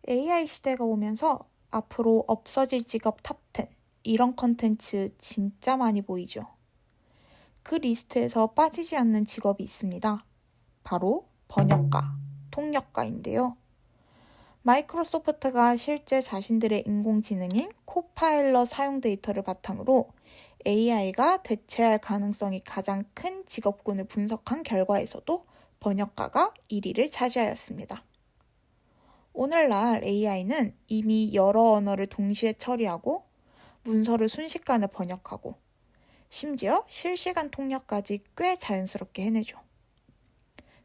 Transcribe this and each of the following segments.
AI 시대가 오면서 앞으로 없어질 직업 탑10 이런 컨텐츠 진짜 많이 보이죠. 그 리스트에서 빠지지 않는 직업이 있습니다. 바로 번역가, 통역가인데요. 마이크로소프트가 실제 자신들의 인공지능인 코파일럿 사용 데이터를 바탕으로 AI가 대체할 가능성이 가장 큰 직업군을 분석한 결과에서도 번역가가 1위를 차지하였습니다. 오늘날 AI는 이미 여러 언어를 동시에 처리하고 문서를 순식간에 번역하고 심지어 실시간 통역까지 꽤 자연스럽게 해내죠.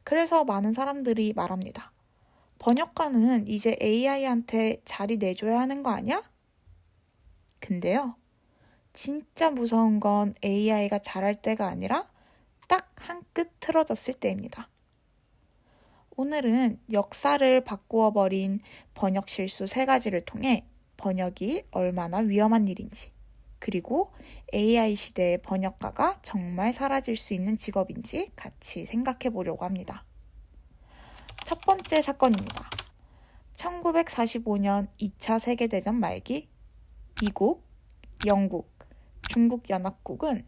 그래서 많은 사람들이 말합니다. 번역가는 이제 AI한테 자리 내줘야 하는 거 아니야? 근데요, 진짜 무서운 건 AI가 잘할 때가 아니라 딱 한 끗 틀어졌을 때입니다. 오늘은 역사를 바꾸어 버린 번역 실수 3가지를 통해 번역이 얼마나 위험한 일인지, 그리고 AI 시대의 번역가가 정말 사라질 수 있는 직업인지 같이 생각해 보려고 합니다. 첫 번째 사건입니다. 1945년 2차 세계대전 말기, 미국, 영국, 중국연합국은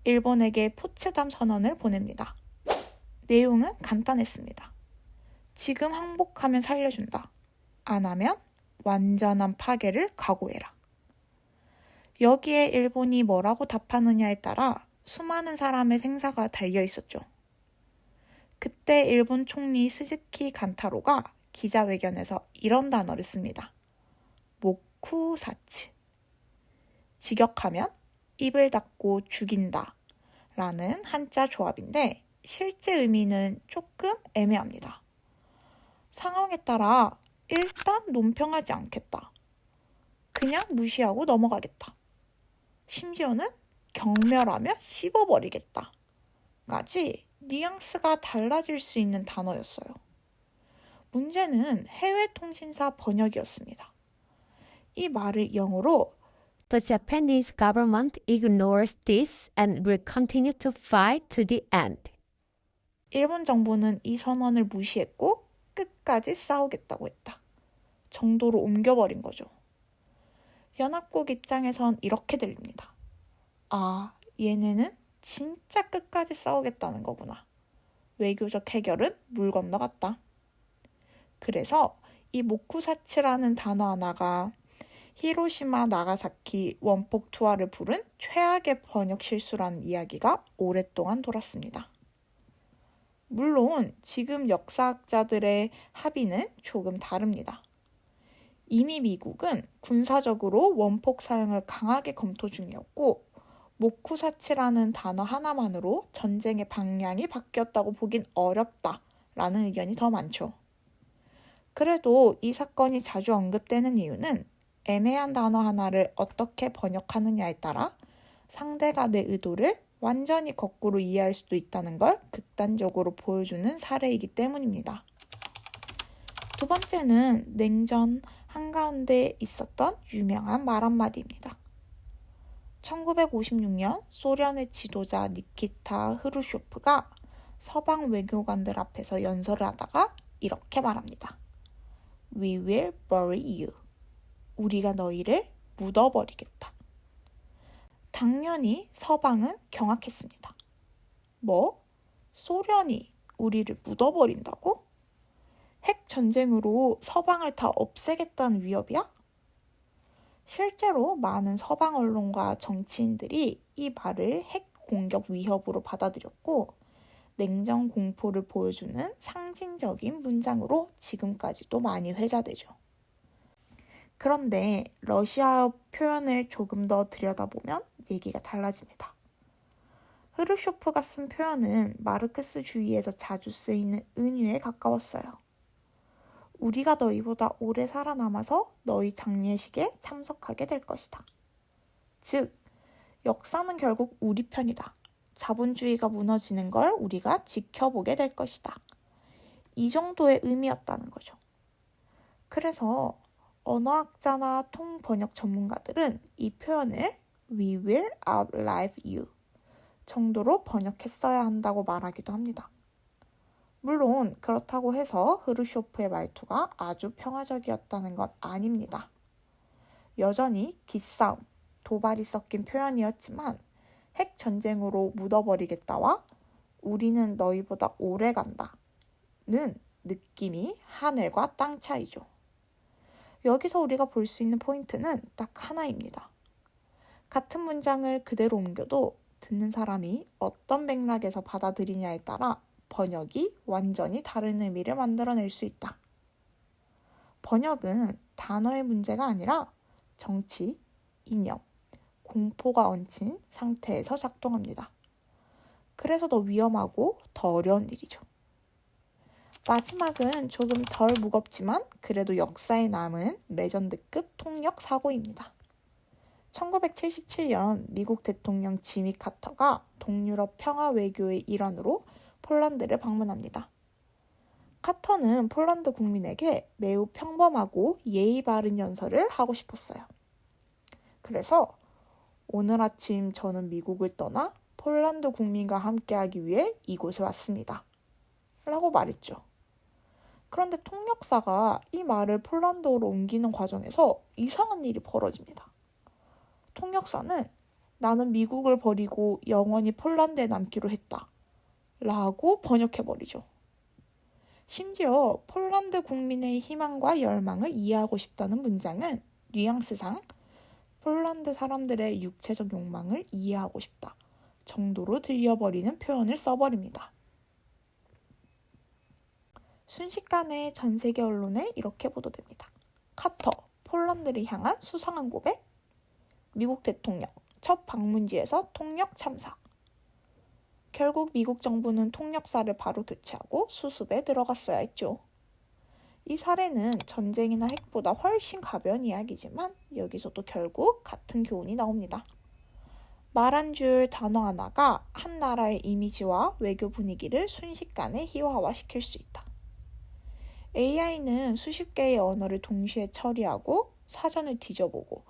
일본에게 포츠담 선언을 보냅니다. 내용은 간단했습니다. 지금 항복하면 살려준다. 안 하면 완전한 파괴를 각오해라. 여기에 일본이 뭐라고 답하느냐에 따라 수많은 사람의 생사가 달려 있었죠. 그때 일본 총리 스즈키 간타로가 기자회견에서 이런 단어를 씁니다. 모쿠사츠. 직역하면 입을 닫고 죽인다 라는 한자 조합인데 실제 의미는 조금 애매합니다. 상황에 따라 일단 논평하지 않겠다. 그냥 무시하고 넘어가겠다. 심지어는 경멸하며 씹어버리겠다. 까지 뉘앙스가 달라질 수 있는 단어였어요. 문제는 해외 통신사 번역이었습니다. 이 말을 영어로 The Japanese government ignores this and will continue to fight to the end. 일본 정부는 이 선언을 무시했고 끝까지 싸우겠다고 했다. 정도로 옮겨버린 거죠. 연합국 입장에선 이렇게 들립니다. 아, 얘네는 진짜 끝까지 싸우겠다는 거구나. 외교적 해결은 물 건너갔다. 그래서 이 모쿠사츠라는 단어 하나가 히로시마 나가사키 원폭 투하를 부른 최악의 번역 실수라는 이야기가 오랫동안 돌았습니다. 물론 지금 역사학자들의 합의는 조금 다릅니다. 이미 미국은 군사적으로 원폭 사용을 강하게 검토 중이었고 모쿠사츠라는 단어 하나만으로 전쟁의 방향이 바뀌었다고 보긴 어렵다라는 의견이 더 많죠. 그래도 이 사건이 자주 언급되는 이유는 애매한 단어 하나를 어떻게 번역하느냐에 따라 상대가 내 의도를 완전히 거꾸로 이해할 수도 있다는 걸 극단적으로 보여주는 사례이기 때문입니다. 두 번째는 냉전 한가운데 있었던 유명한 말 한마디입니다. 1956년 소련의 지도자 니키타 흐루쇼프가 서방 외교관들 앞에서 연설을 하다가 이렇게 말합니다. We will bury you. 우리가 너희를 묻어버리겠다. 당연히 서방은 경악했습니다. 뭐? 소련이 우리를 묻어버린다고? 핵 전쟁으로 서방을 다 없애겠다는 위협이야? 실제로 많은 서방 언론과 정치인들이 이 말을 핵 공격 위협으로 받아들였고 냉전 공포를 보여주는 상징적인 문장으로 지금까지도 많이 회자되죠. 그런데 러시아어 표현을 조금 더 들여다보면 얘기가 달라집니다. 흐르쇼프가 쓴 표현은 마르크스주의에서 자주 쓰이는 은유에 가까웠어요. 우리가 너희보다 오래 살아남아서 너희 장례식에 참석하게 될 것이다. 즉, 역사는 결국 우리 편이다. 자본주의가 무너지는 걸 우리가 지켜보게 될 것이다. 이 정도의 의미였다는 거죠. 그래서 언어학자나 통번역 전문가들은 이 표현을 We will outlive you 정도로 번역했어야 한다고 말하기도 합니다. 물론 그렇다고 해서 흐르쇼프의 말투가 아주 평화적이었다는 건 아닙니다. 여전히 기싸움, 도발이 섞인 표현이었지만 핵 전쟁으로 묻어버리겠다와 우리는 너희보다 오래 간다는 느낌이 하늘과 땅 차이죠. 여기서 우리가 볼 수 있는 포인트는 딱 하나입니다. 같은 문장을 그대로 옮겨도 듣는 사람이 어떤 맥락에서 받아들이냐에 따라 번역이 완전히 다른 의미를 만들어낼 수 있다. 번역은 단어의 문제가 아니라 정치, 이념, 공포가 얹힌 상태에서 작동합니다. 그래서 더 위험하고 더 어려운 일이죠. 마지막은 조금 덜 무겁지만 그래도 역사에 남은 레전드급 통역 사고입니다. 1977년 미국 대통령 지미 카터가 동유럽 평화 외교의 일환으로 폴란드를 방문합니다. 카터는 폴란드 국민에게 매우 평범하고 예의 바른 연설을 하고 싶었어요. 그래서 오늘 아침 저는 미국을 떠나 폴란드 국민과 함께하기 위해 이곳에 왔습니다. 라고 말했죠. 그런데 통역사가 이 말을 폴란드어로 옮기는 과정에서 이상한 일이 벌어집니다. 통역사는 나는 미국을 버리고 영원히 폴란드에 남기로 했다. 라고 번역해버리죠. 심지어 폴란드 국민의 희망과 열망을 이해하고 싶다는 문장은 뉘앙스상 폴란드 사람들의 육체적 욕망을 이해하고 싶다 정도로 들려버리는 표현을 써버립니다. 순식간에 전 세계 언론에 이렇게 보도됩니다. 카터, 폴란드를 향한 수상한 고백, 미국 대통령, 첫 방문지에서 통역 참사. 결국 미국 정부는 통역사를 바로 교체하고 수습에 들어갔어야 했죠. 이 사례는 전쟁이나 핵보다 훨씬 가벼운 이야기지만 여기서도 결국 같은 교훈이 나옵니다. 말 한 줄 단어 하나가 한 나라의 이미지와 외교 분위기를 순식간에 희화화시킬 수 있다. AI는 수십 개의 언어를 동시에 처리하고 사전을 뒤져보고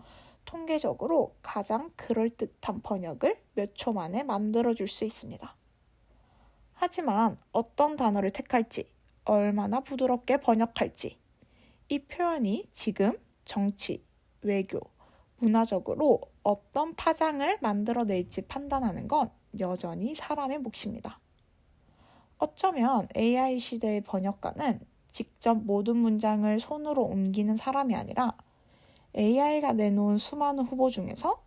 통계적으로 가장 그럴듯한 번역을 몇 초 만에 만들어줄 수 있습니다. 하지만 어떤 단어를 택할지, 얼마나 부드럽게 번역할지, 이 표현이 지금 정치, 외교, 문화적으로 어떤 파장을 만들어낼지 판단하는 건 여전히 사람의 몫입니다. 어쩌면 AI 시대의 번역가는 직접 모든 문장을 손으로 옮기는 사람이 아니라 AI가 내놓은 수많은 후보 중에서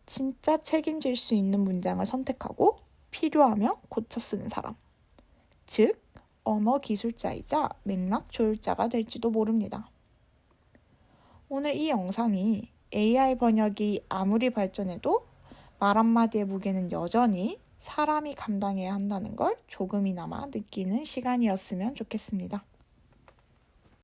진짜 책임질 수 있는 문장을 선택하고 필요하면 고쳐 쓰는 사람, 즉 언어 기술자이자 맥락 조율자가 될지도 모릅니다. 오늘 이 영상이 AI 번역이 아무리 발전해도 말 한마디의 무게는 여전히 사람이 감당해야 한다는 걸 조금이나마 느끼는 시간이었으면 좋겠습니다.